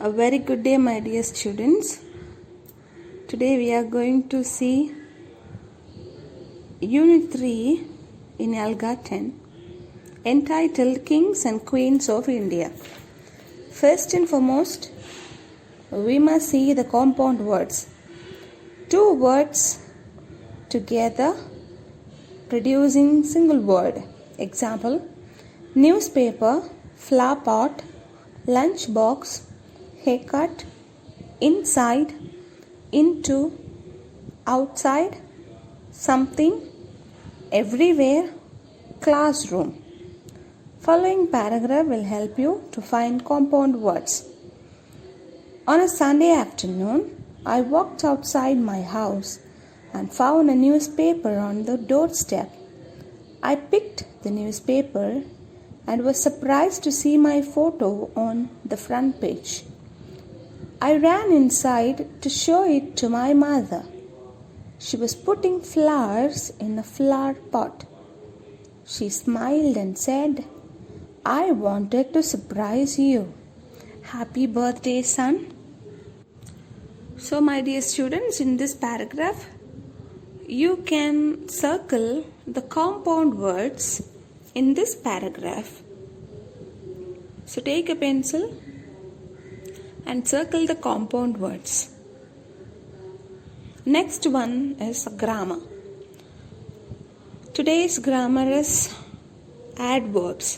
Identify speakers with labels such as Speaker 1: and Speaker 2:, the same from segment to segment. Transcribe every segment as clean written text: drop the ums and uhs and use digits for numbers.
Speaker 1: A very good day, my dear students. Today we are going to see Unit 3 in ELGA 10, entitled Kings and Queens of India. First and foremost, we must see the compound words. Two words together producing single word. Example: newspaper, flower pot, lunch box, haircut, inside, into, outside, something, everywhere, classroom. Following paragraph will help you to find compound words. On a Sunday afternoon, I walked outside my house and found a newspaper on the doorstep. I picked the newspaper and was surprised to see my photo on the front page. I ran inside to show it to my mother. She was putting flowers in a flower pot. She smiled and said, "I wanted to surprise you. Happy birthday, son." So, my dear students, in this paragraph, you can circle the compound words in this paragraph. So, take a pencil and circle the compound words. Next one is grammar. Today's grammar is adverbs.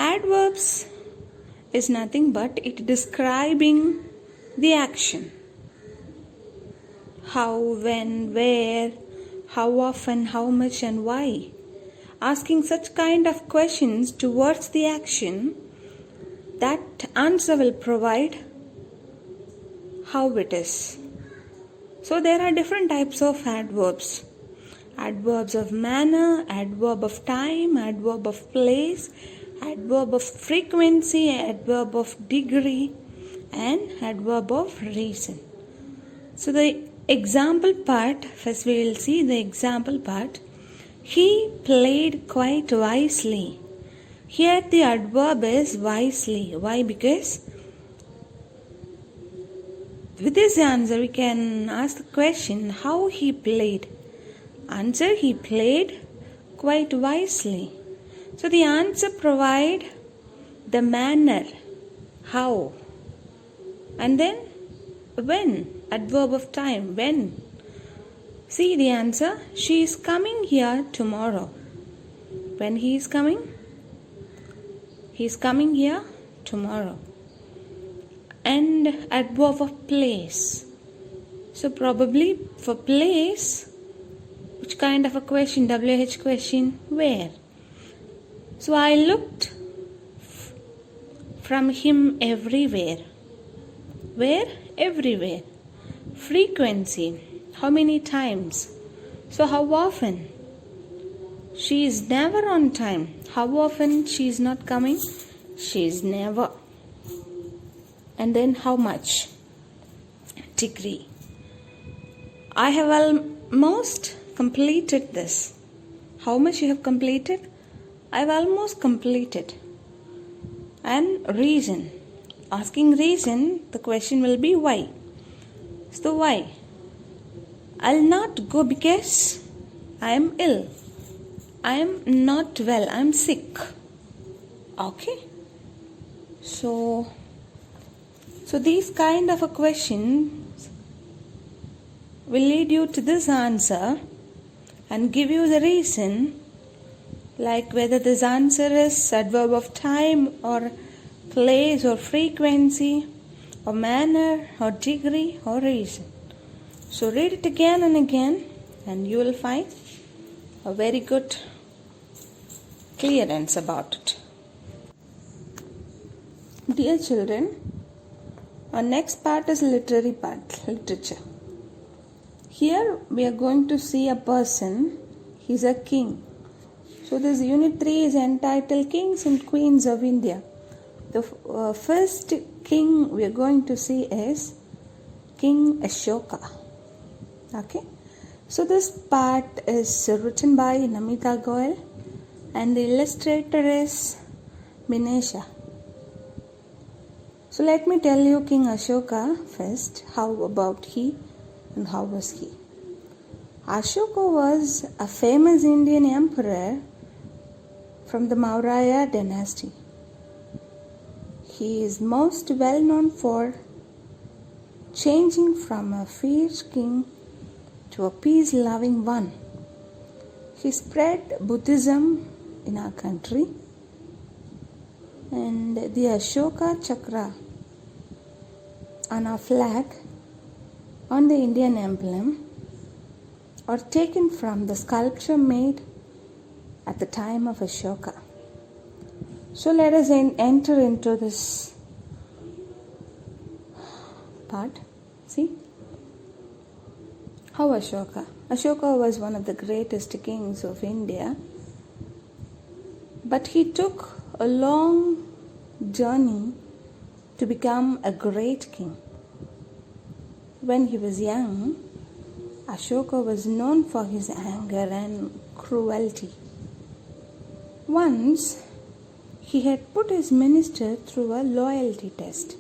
Speaker 1: Adverbs is nothing but it describing the action. How, when, where, how often, how much and why. Asking such kind of questions towards the action, that answer will provide how it is. So there are different types of adverbs. Adverbs of manner, adverb of time, adverb of place, adverb of frequency, adverb of degree, and adverb of reason. So the example part, first we will see the example part. He played quite wisely. Here the adverb is wisely. Why? Because with this answer we can ask the question how he played. Answer: he played quite wisely. So the answer provide the manner, how. And then when, adverb of time, when. See the answer: she is coming here tomorrow. When he is coming? He is coming here tomorrow. And adverb of place. So probably for place, which kind of a question? WH question, where? So I looked from him everywhere. Where? Everywhere. Frequency, how many times? So how often? She is never on time. How often she is not coming? She is never. And then how much? Degree. I have almost completed this. How much you have completed? I have almost completed. And reason. Asking reason, the question will be why. So why? I'll not go because I am ill. I am not well. I am sick. Okay. So these kind of a questions will lead you to this answer and give you the reason, like whether this answer is adverb of time or place or frequency or manner or degree or reason. So read it again and again and you will find a very good clearance about it. Dear children, our next part is literary part, literature. Here we are going to see a person. He is a king. So this unit 3 is entitled Kings and Queens of India. The first king we are going to see is King Ashoka. Okay. So this part is written by Namita Goyal and the illustrator is Minesha. So let me tell you King Ashoka first. How about he and how was he? Ashoka was a famous Indian emperor from the Maurya dynasty. He is most well known for changing from a fierce king to a peace-loving one. He spread Buddhism in our country, and the Ashoka Chakra on our flag, on the Indian emblem, are taken from the sculpture made at the time of Ashoka. So let us enter into this part. See how Ashoka was one of the greatest kings of India, but he took a long journey to become a great king. When he was young, Ashoka was known for his anger and cruelty. Once, he had put his minister through a loyalty test.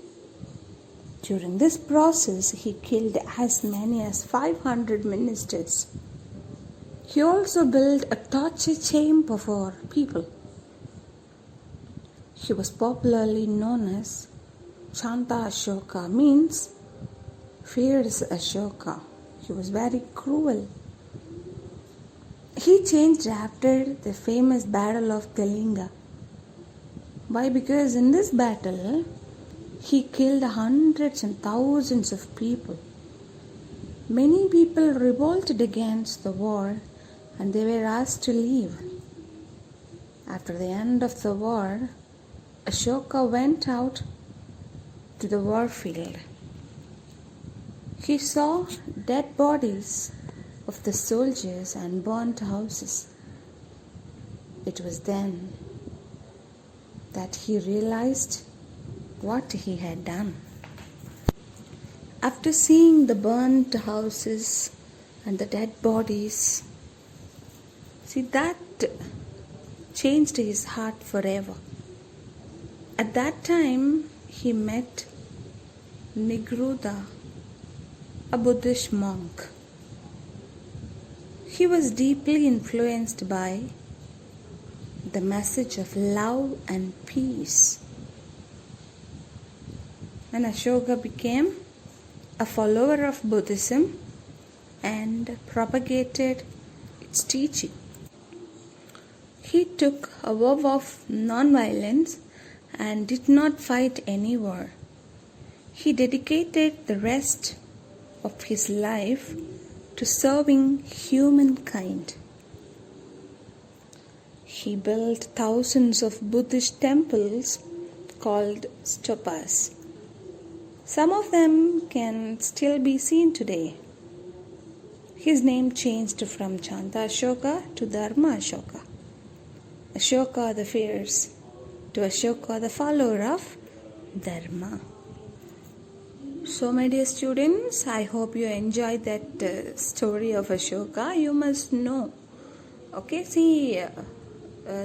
Speaker 1: During this process, he killed as many as 500 ministers. He also built a torture chamber for people. He was popularly known as Shanta Ashoka, means fierce Ashoka. He was very cruel. He changed after the famous battle of ELGA. Why? Because in this battle, he killed hundreds and thousands of people. Many people revolted against the war and they were asked to leave. After the end of the war, Ashoka went out to the war field. He saw dead bodies of the soldiers and burnt houses. It was then that he realized what he had done. After seeing the burnt houses and the dead bodies, that changed his heart forever. At that time, he met Nigrudha, a Buddhist monk. He was deeply influenced by the message of love and peace. And Ashoka became a follower of Buddhism and propagated its teaching. He took a vow of non-violence and did not fight any war. He dedicated the rest of his life to serving humankind. He built thousands of Buddhist temples called stupas. Some of them can still be seen today. His name changed from Shanta Ashoka to Dharma Ashoka. Ashoka the fierce to Ashoka the follower of Dharma. So my dear students, I hope you enjoyed that story of Ashoka. You must know. Okay, see,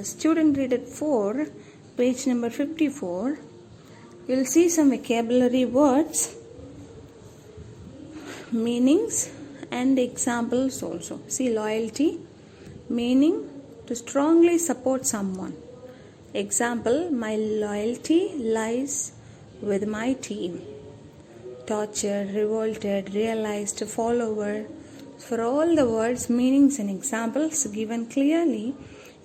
Speaker 1: student read it 4, page number 54. You will see some vocabulary words, meanings and examples also. See, loyalty, meaning to strongly support someone. Example, my loyalty lies with my team. Torture, revolted, realized, follower. For all the words, meanings and examples given clearly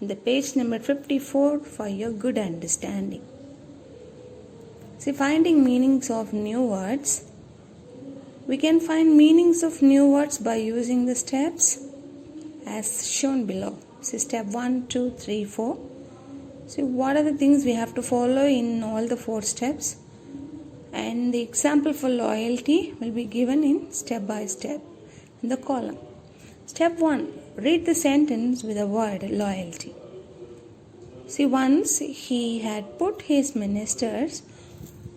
Speaker 1: in the page number 54 for your good understanding. See, finding meanings of new words. We can find meanings of new words by using the steps as shown below. See, step 1, 2, 3, 4. See, what are the things we have to follow in all the 4 steps? And the example for loyalty will be given in step by step in the column. Step 1. Read the sentence with the word loyalty. See, once he had put his ministers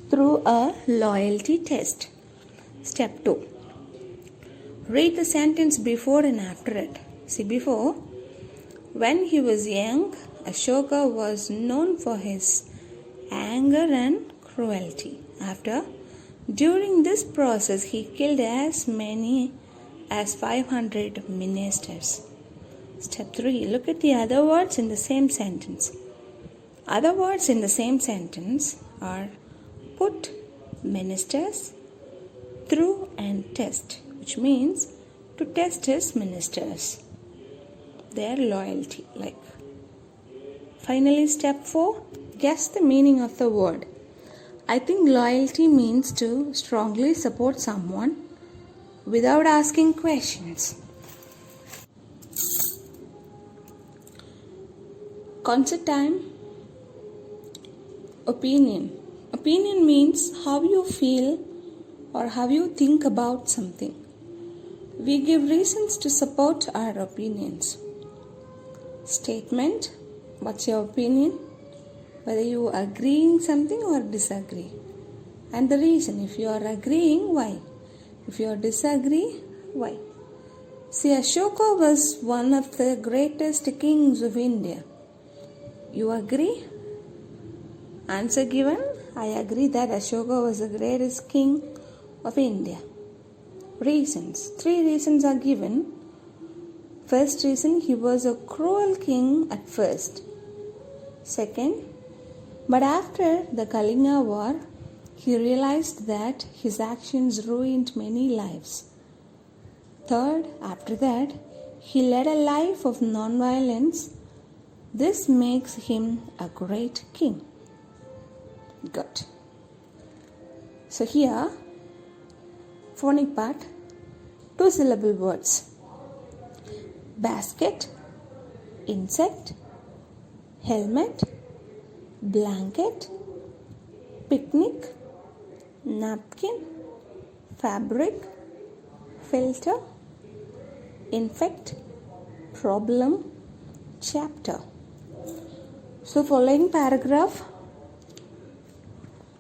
Speaker 1: through a loyalty test. Step 2. Read the sentence before and after it. See, before, when he was young, Ashoka was known for his anger and cruelty. During this process, he killed as many as 500 ministers. Step 3. Look at the other words in the same sentence. Other words in the same sentence are put, ministers, through, and test, which means to test his ministers, their loyalty. Finally, step 4. Guess the meaning of the word. I think loyalty means to strongly support someone without asking questions. Concept time. Opinion. Opinion means how you feel or how you think about something. We give reasons to support our opinions. Statement. What's your opinion? Whether you agree in something or disagree. And the reason. If you are agreeing, why? If you are disagree, why? See, Ashoka was one of the greatest kings of India. You agree? Answer given. I agree that Ashoka was the greatest king of India. Reasons. 3 reasons are given. First reason, he was a cruel king at first. Second, but after the Kalinga war, he realized that his actions ruined many lives. Third, after that, he led a life of non-violence. This makes him a great king. Good. So here, phonic part, 2-syllable words. Basket, insect, helmet, blanket, picnic, napkin, fabric, filter, infect, problem, chapter. So following paragraph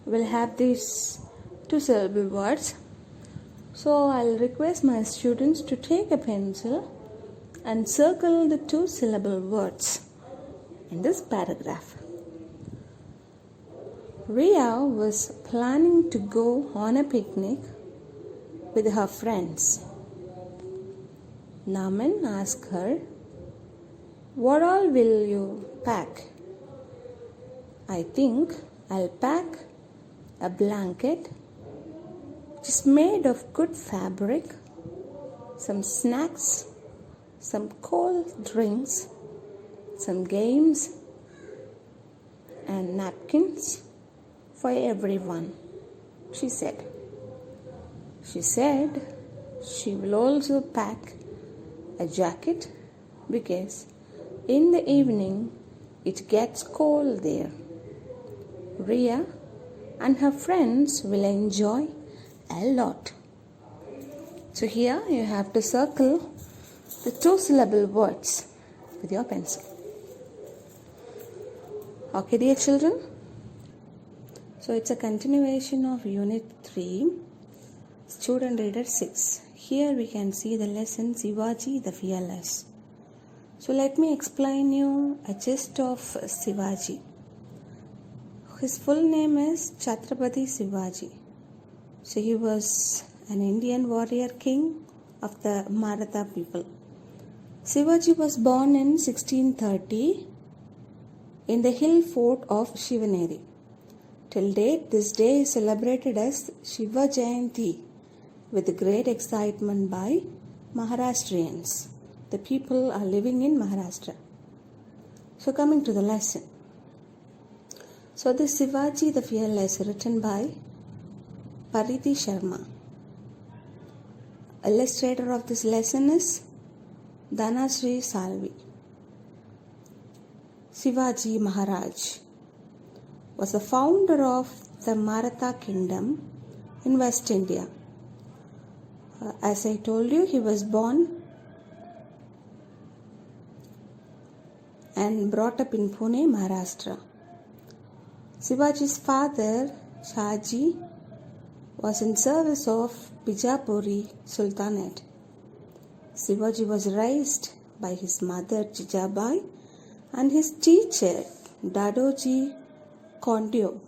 Speaker 1: will have these 2-syllable words. So I'll request my students to take a pencil and circle the 2-syllable words in this paragraph. Riya was planning to go on a picnic with her friends. Naman asked her, "What all will you pack?" "I think I'll pack a blanket which is made of good fabric, some snacks, some cold drinks, some games, and napkins for everyone," she said. She said she will also pack a jacket because in the evening it gets cold there. Riya and her friends will enjoy a lot. So here you have to circle the 2-syllable words with your pencil. Okay, dear children. So it's a continuation of Unit 3, Student Reader 6. Here we can see the lesson Shivaji the Fearless. So let me explain you a gist of Shivaji. His full name is Chhatrapati Shivaji. So he was an Indian warrior king of the Maratha people. Shivaji was born in 1630 in the hill fort of Shivaneri. Till date, this day is celebrated as Shiva Jayanti with great excitement by Maharashtrians. The people are living in Maharashtra. So coming to the lesson. So this Shivaji the Fearless, written by Pariti Sharma. Illustrator of this lesson is Dhanasri Salvi. Shivaji Maharaj was the founder of the Maratha kingdom in West India. As I told you, he was born and brought up in Pune, Maharashtra. Shivaji's father, Shaji, was in service of Bijapuri Sultanate. Shivaji was raised by his mother Jijabai and his teacher Dadoji Kondyo.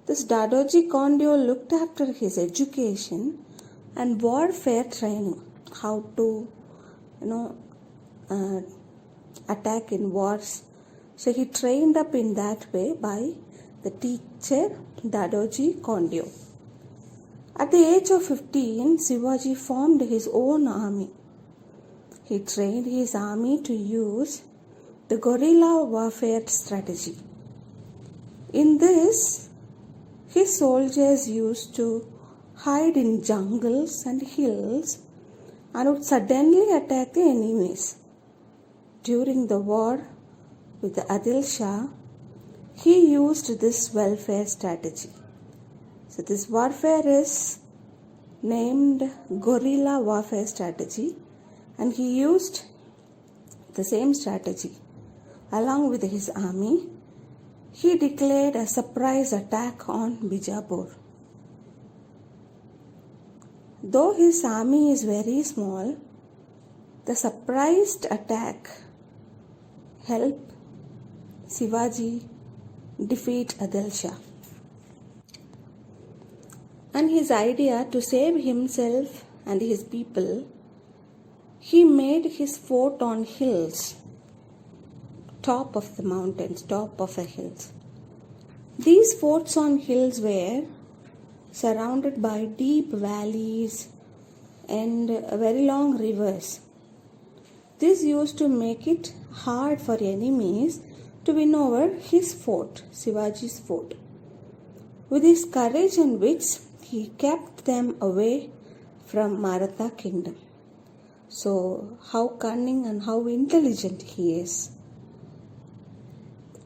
Speaker 1: This Dadoji Kondio looked after his education and warfare training, how to, attack in wars. So he trained up in that way by the teacher Dadoji Kondio. At the age of 15, Shivaji formed his own army. He trained his army to use the guerrilla warfare strategy. In this, his soldiers used to hide in jungles and hills and would suddenly attack the enemies. During the war with Adil Shah, he used this warfare strategy. So this warfare is named guerrilla warfare strategy, and he used the same strategy. Along with his army, he declared a surprise attack on Bijapur. Though his army is very small, the surprised attack helped Shivaji defeat Adil Shah. And his idea to save himself and his people, he made his fort on hills, top of the mountains, top of the hills. These forts on hills were surrounded by deep valleys and very long rivers. This used to make it hard for enemies to win over his fort, Shivaji's fort. With his courage and wits, he kept them away from Maratha kingdom. So, how cunning and how intelligent he is.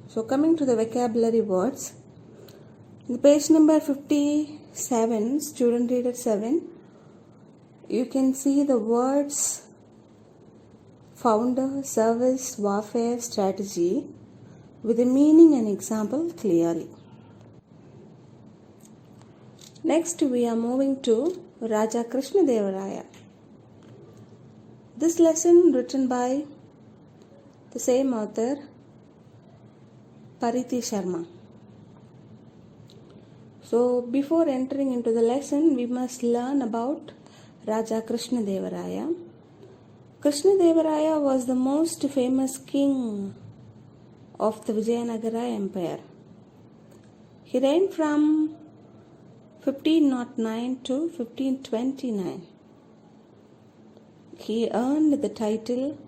Speaker 1: So, coming to the vocabulary words, in page number 57, student reader 7, you can see the words founder, service, warfare, strategy with the meaning and example clearly. Next, we are moving to Raja Krishna Deva Raya. This lesson written by the same author, Pariti Sharma. So, before entering into the lesson, we must learn about Raja Krishna Deva Raya. Krishna Deva Raya was the most famous king of the Vijayanagara Empire. He reigned from 1509 to 1529. He earned the title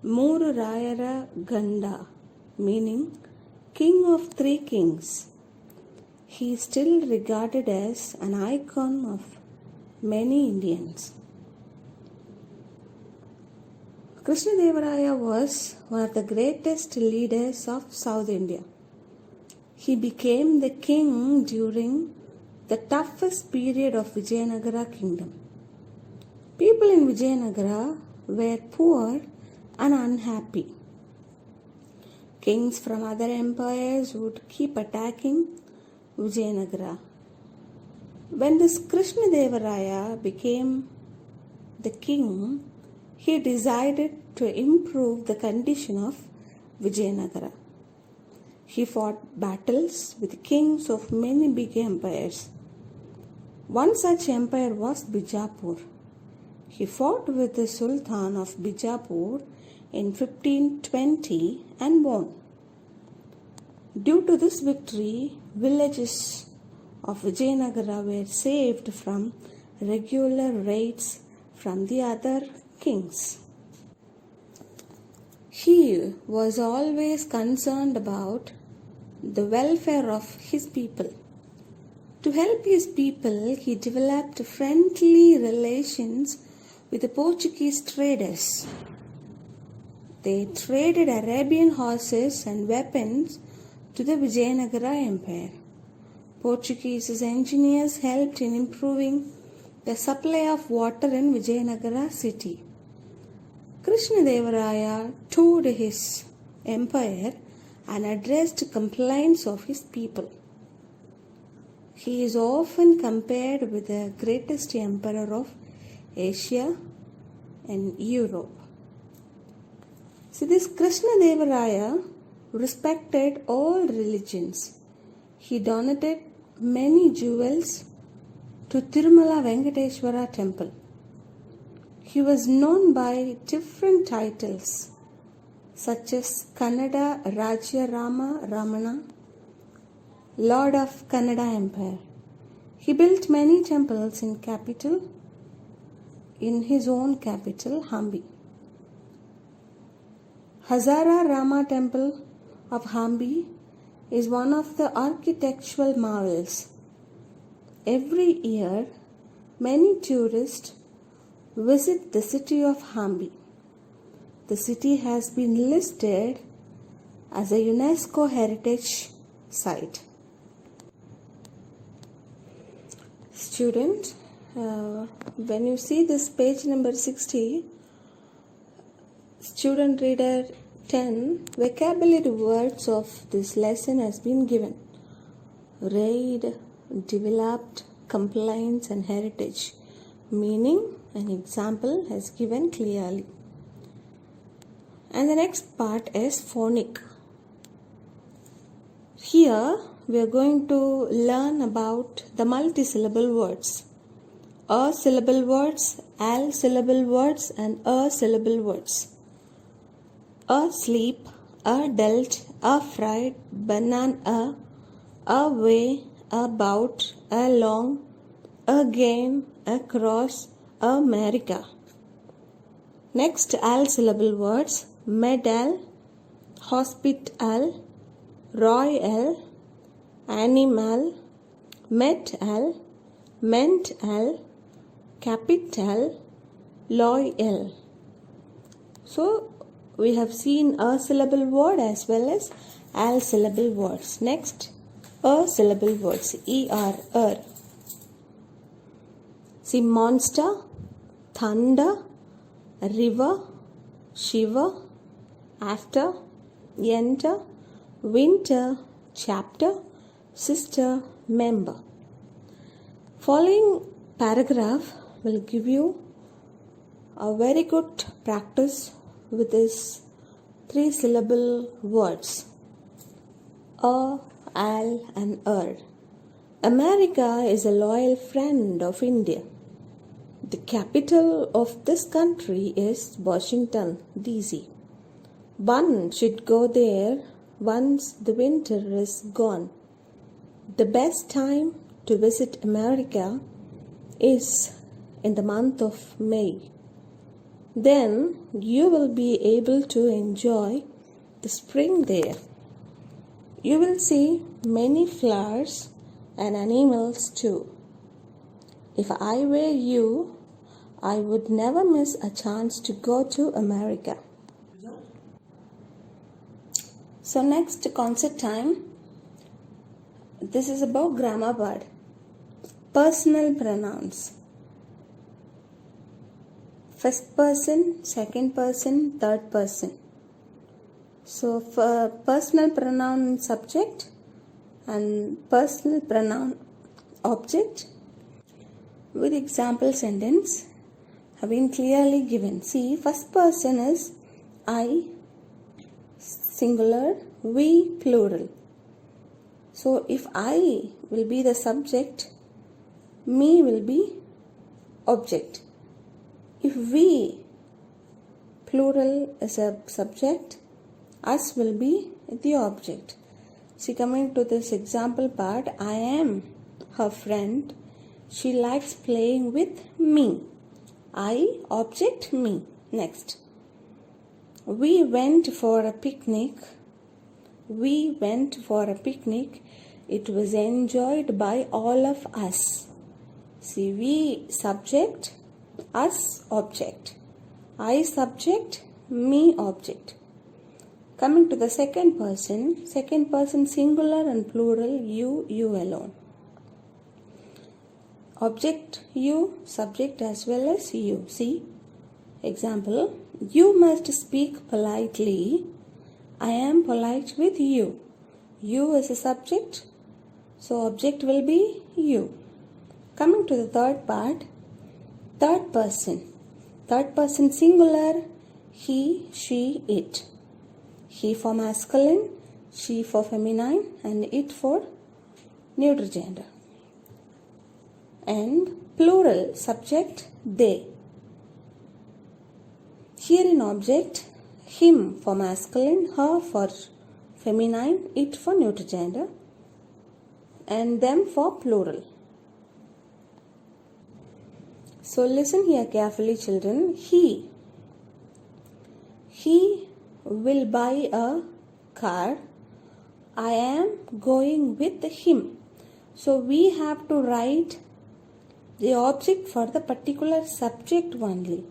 Speaker 1: Mooru Rayara Ganda, meaning King of Three Kings. He is still regarded as an icon of many Indians. Krishna Deva Raya was one of the greatest leaders of South India. He became the king during the toughest period of Vijayanagara kingdom. People in Vijayanagara were poor and unhappy. Kings from other empires would keep attacking Vijayanagara. When this Krishna Deva Raya became the king, he decided to improve the condition of Vijayanagara. He fought battles with kings of many big empires. One such empire was Bijapur. He fought with the Sultan of Bijapur in 1520 and won. Due to this victory, villages of Vijayanagara were saved from regular raids from the other kings. He was always concerned about the welfare of his people. To help his people, he developed friendly relations with the Portuguese traders. They traded Arabian horses and weapons to the Vijayanagara Empire. Portuguese engineers helped in improving the supply of water in Vijayanagara city. Krishna Deva Raya toured his empire and addressed complaints of his people. He is often compared with the greatest emperor of Asia and Europe. See, this Krishna Deva Raya respected all religions. He donated many jewels to Tirumala Venkateshwara temple. He was known by different titles such as Kannada Rajya Rama Ramana, Lord of Kannada Empire. He built many temples in his own capital, Hampi. Hazara Rama Temple of Hampi is one of the architectural marvels. Every year, many tourists visit the city of Hampi. The city has been listed as a UNESCO heritage site. Student, when you see this page number 60, student reader 10, vocabulary words of this lesson has been given. Raid, developed, compliance and heritage. Meaning and example has given clearly. And the next part is phonic. Here we are going to learn about the multi-syllable words. A-syllable words, al-syllable words and a-syllable words. Asleep, adult, afraid, banana, away, about, along, again, across, America. Next al-syllable words, medal, hospital, royal, animal, metal, mental, capital, loyal. So we have seen a syllable word as well as al syllable words. Next, a syllable words, er. See, monster, thunder, river, shiver, after, enter, winter, chapter, sister, member. Following paragraph will give you a very good practice with these 3-syllable words. A, al and America is a loyal friend of India. The capital of this country is Washington, D.C. One should go there once the winter is gone. The best time to visit America is in the month of May. Then you will be able to enjoy the spring there. You will see many flowers and animals too. If I were you, I would never miss a chance to go to America. So next concept time. This is about grammar part. Personal pronouns. First person, second person, third person. So for personal pronoun subject and personal pronoun object with example sentence have been clearly given. See, first person is I, singular, we, plural. So if I will be the subject, me will be object. If we, plural, is a subject, us will be the object. See, coming to this example part, I am her friend. She likes playing with me. I, object, me. Next. We went for a picnic. We went for a picnic. It was enjoyed by all of us. See, we, subject, us, object. I, subject, me, object. Coming to the second person singular and plural, you alone. Object, you, subject as well as you. See, example, you must speak politely. I am polite with you. You is a subject, so object will be you. Coming to the third part, third person singular, he, she, it. He for masculine, she for feminine and it for neuter gender. And plural subject they. Here in object, him for masculine, her for feminine, it for neuter gender, and them for plural. So listen here carefully, children. He will buy a car. I am going with him. So we have to write the object for the particular subject only.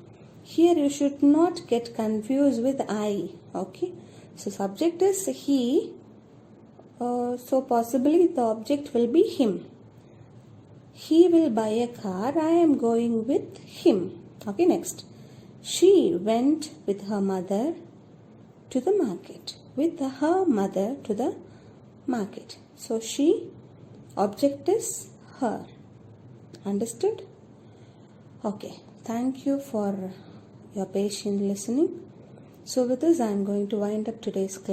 Speaker 1: Here you should not get confused with I. Okay. So subject is he. So possibly the object will be him. He will buy a car. I am going with him. Okay, next. She went with her mother to the market. With her mother to the market. So she, object is her. Understood? Okay. Thank you for your patient listening. So with this I am going to wind up today's class.